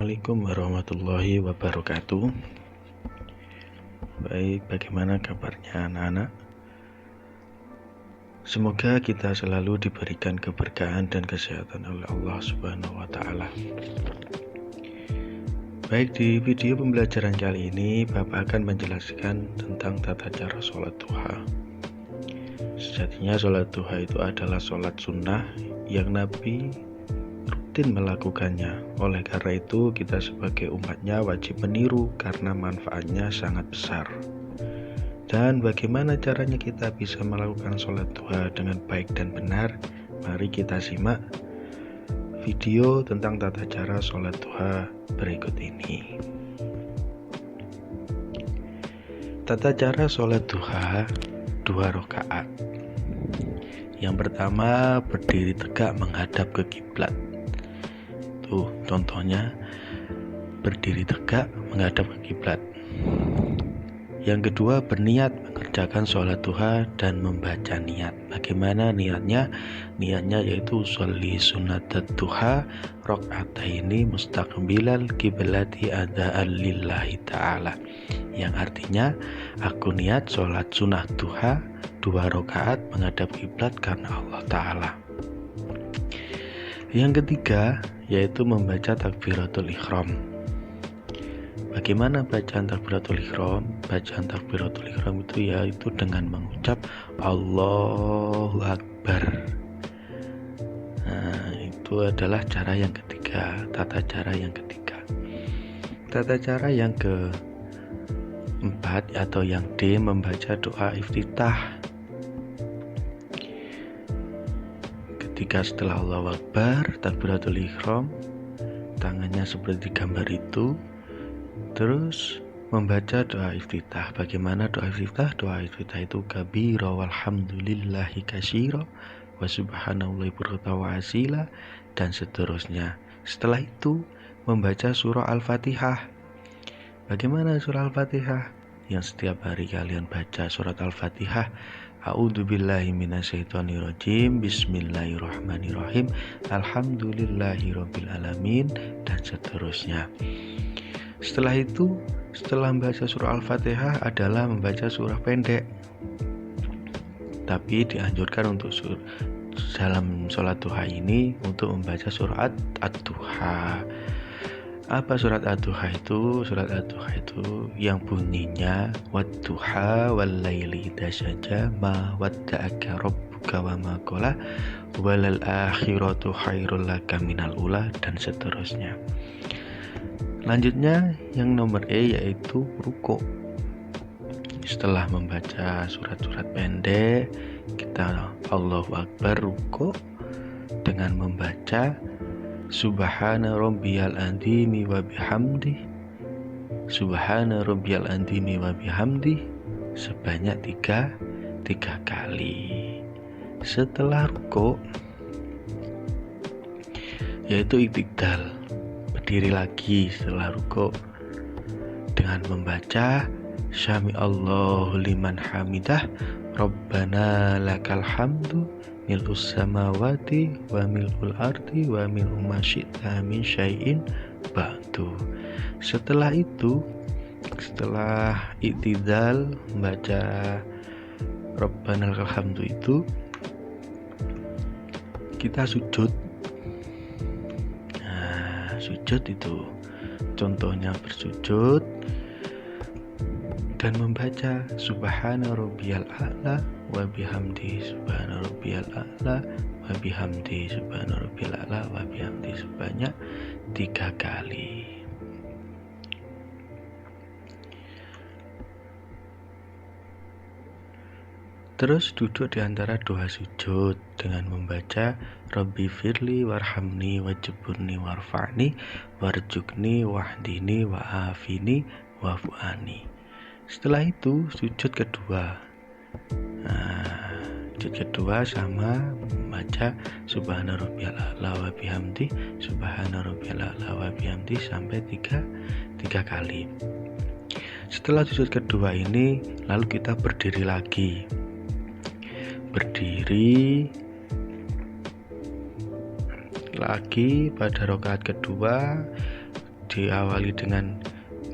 Assalamualaikum warahmatullahi wabarakatuh. Baik, bagaimana kabarnya anak-anak? Semoga kita selalu diberikan keberkahan dan kesehatan oleh Allah Subhanahu wa Ta'ala. Baik, di video pembelajaran kali ini Bapak akan menjelaskan tentang tata cara sholat duha. Sejatinya sholat duha itu adalah sholat sunnah yang Nabi rutin melakukannya. Oleh karena itu kita sebagai umatnya wajib meniru karena manfaatnya sangat besar. Dan bagaimana caranya kita bisa melakukan sholat duha dengan baik dan benar? Mari kita simak video tentang tata cara sholat duha berikut ini. Tata cara sholat duha 2 rakaat. Yang pertama, berdiri tegak menghadap ke kiblat. Tuh, contohnya berdiri tegak menghadap ke kiblat. Yang kedua, berniat mengerjakan sholat duha dan membaca niat. Bagaimana niatnya? Niatnya yaitu sholli sunnatat duha rakaataini mustaqbilal kiblati adaan lillahi ta'ala. Yang artinya, aku niat sholat sunnah duha 2 rakaat menghadap kiblat karena Allah Ta'ala. Yang ketiga, yaitu membaca takbiratul ihram. Bagaimana bacaan takbiratul ihram? Bacaan takbiratul ihram itu yaitu dengan mengucap Allahu Akbar. Nah, itu adalah cara yang ketiga, tata cara yang ketiga. Tata cara yang keempat atau yang D, membaca doa iftitah. Ketika setelah Allahu Akbar, takbiratul ihram, tangannya seperti gambar itu, terus membaca doa iftitah. Bagaimana doa iftitah? Doa iftitah itu kabira walhamdulillahi katsira wa subhanallahi bukratan wa asila dan seterusnya. Setelah itu membaca surah Al-Fatihah. Bagaimana surah Al-Fatihah? Yang setiap hari kalian baca surat Al-Fatihah. A'udzubillahi minasyaitonirrajim. Bismillahirrahmanirrahim. Alhamdulillahirabbil alamin dan seterusnya. Setelah itu, setelah membaca surah Al-Fatihah adalah membaca surah pendek. Tapi dianjurkan untuk dalam sholat duha ini untuk membaca surat Ad-Duha. Apa surat Ad-Duha itu? Surat Ad-Duha itu yang bunyinya Wad-duha wal-laili idza saja ma wadda'aka rabbuka wa ma qala walal akhiratu khairul laka minal ula dan seterusnya. Lanjutnya yang nomor E yaitu ruku. Setelah membaca surat-surat pendek, kita Allahu Akbar ruku dengan membaca Subhana rabbiyal azimi wa bihamdi. Subhana rabbiyal azimi wa bihamdi sebanyak 3 kali. Setelah ruku yaitu iktidal, berdiri lagi setelah ruku dengan membaca Syami Allahu liman hamidah Rabbana lakal hamdu mil'us samawati wa mil'ul ardi wa mil'u ma syi'ta min syai'in ba'du. Setelah itu, setelah iktidal membaca Rabbana lakal hamdu itu, kita sujud. Nah, sujud itu contohnya bersujud dan membaca Subhana rabbiyal a'la wa bihamdi subhana rabbiyal a'la wa bihamdi subhana rabbiyal a'la wa bihamdi sebanyak 3 kali. Terus duduk di antara dua sujud dengan membaca Rabbi firli warhamni wajburni warfa'ni warjukni wahdini wa'afini wafu'ani. Setelah itu sujud kedua. Nah, sujud kedua sama membaca Subhana rabbiyal a'la wa bihamdi Subhana rabbiyal a'la wa bihamdi sampai 3 kali. Setelah sujud kedua ini lalu kita berdiri lagi. Berdiri lagi pada rakaat kedua diawali dengan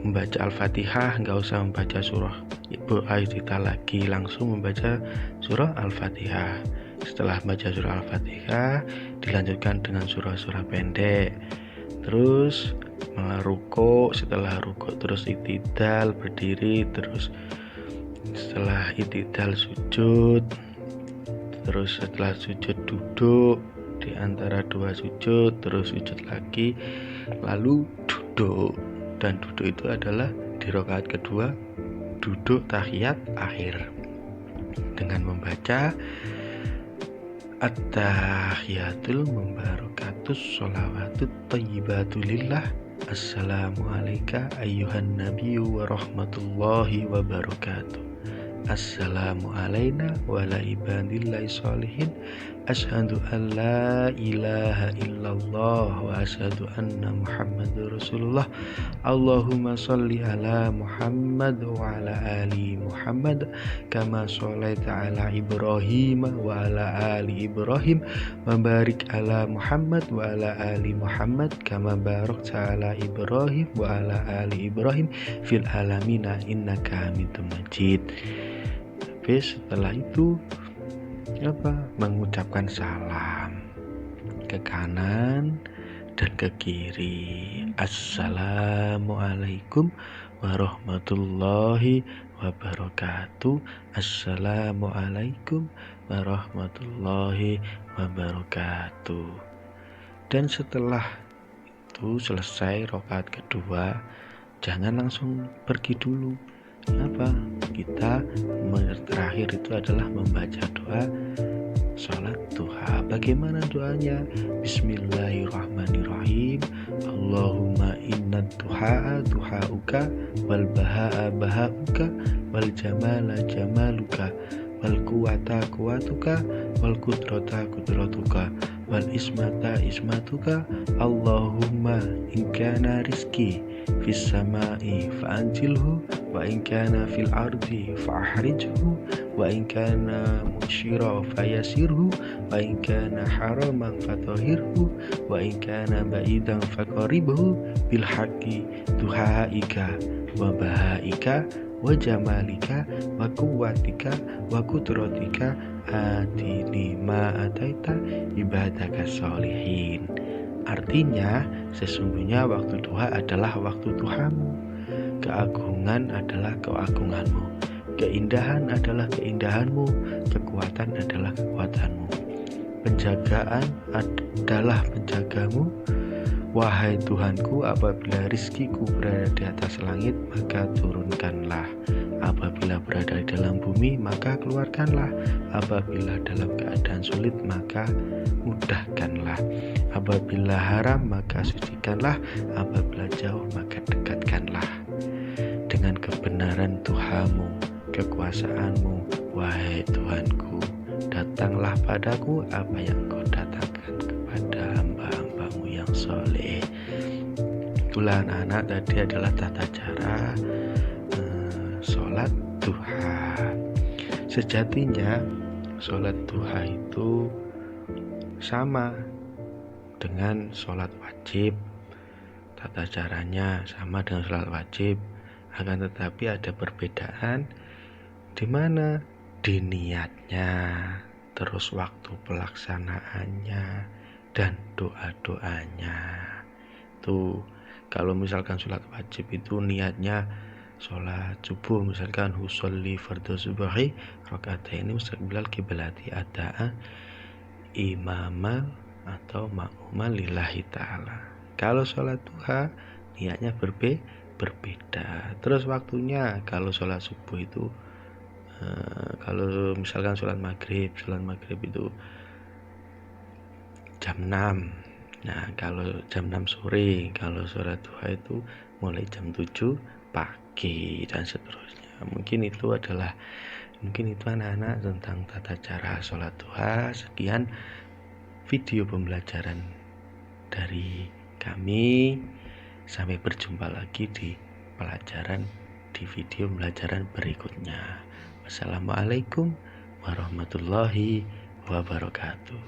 membaca Al-Fatihah, nggak usah membaca surah Ibu Aidita lagi, langsung membaca surah Al-Fatihah. Setelah baca surah Al-Fatihah, dilanjutkan dengan surah-surah pendek. Terus ruko, setelah ruko terus i'tidal, berdiri, terus setelah i'tidal sujud, terus setelah sujud duduk di antara dua sujud, terus sujud lagi, lalu duduk. Dan duduk itu adalah di rakaat kedua, duduk tahiyat akhir dengan membaca at-tahiyatul mubarakatus sholawatut thayyibatulillah assalamu alayka ayyuhan nabiyyu wa rahmatullahi wa barakatuh. Assalamu alayna wa ala ibadillahi sholihin. Asyhadu an la ilaha illallah wa asyhadu anna muhammadur rasulullah. Allahumma sholli ala Muhammad wa ala ali Muhammad kama sholaita ala Ibrahim wa ala ali Ibrahim wa barik ala Muhammad wa ala ali Muhammad kama barakta ala Ibrahim wa ala ali Ibrahim fil alamina innaka hamidum majid. Tapi setelah itu mengucapkan salam ke kanan dan ke kiri. Assalamualaikum warahmatullahi wabarakatuh. Assalamualaikum warahmatullahi wabarakatuh. Dan setelah itu selesai rakaat kedua, jangan langsung pergi dulu. Kita terakhir itu adalah membaca doa sholat duha. Bagaimana doanya? Bismillahirrahmanirrahim. Allahumma inna duha'a duha'uka wal baha'a baha'uka wal jamala jamaluka wal quwata quwatuka wal qudrata qudratuka wal ismata ismatuka. Allahumma in kana rizki fis samai fa'anjilhu wa in kana fil ardi fa'ahrijhu wa in kana musyira fayasirhu wa in kana haraman fatahirhu wa in kana ba'idan faqaribhu bil haqqi duhaika wa bahaika wa jamalika wa quwwatika wa qudratika atini ma ataita ibadaka sholihin. Artinya, sesungguhnya waktu duha adalah waktu Tuhanmu, keagungan adalah keagunganmu, keindahan adalah keindahanmu, kekuatan adalah kekuatanmu, penjagaan adalah penjagamu. Wahai Tuhanku, apabila rizkiku berada di atas langit, maka turunkanlah. Apabila berada di dalam bumi, maka keluarkanlah. Apabila dalam keadaan sulit, maka mudahkanlah. Apabila haram, maka sucikanlah. Apabila jauh, maka dekatkanlah. Dengan kebenaran Tuhanmu, kekuasaanmu, wahai Tuhanku, datanglah padaku apa yang Kau datangkan kepada hamba-hambamu yang soleh. Itulah anak-anak, tadi adalah tata cara sholat duha. Sejatinya sholat duha itu sama dengan sholat wajib. Tata caranya sama dengan sholat wajib, akan tetapi ada perbedaan di mana di niatnya, terus waktu pelaksanaannya, dan doa-doanya. Tuh, kalau misalkan sholat wajib itu niatnya sholat subuh, misalkan husolli fardhu subuhi raka'ataini mustaqbilal kiblati ada'a imamal atau ma'muman lillahi ta'ala. Kalau sholat duha niatnya berbeda. Terus waktunya, kalau sholat subuh itu kalau misalkan sholat maghrib itu jam 6. Nah, kalau jam 6 sore. Kalau sholat duha itu mulai jam 7 pagi dan seterusnya. Mungkin itu anak-anak tentang tata cara sholat duha. Sekian video pembelajaran dari kami. Sampai berjumpa lagi di video pembelajaran berikutnya. Wassalamualaikum warahmatullahi wabarakatuh.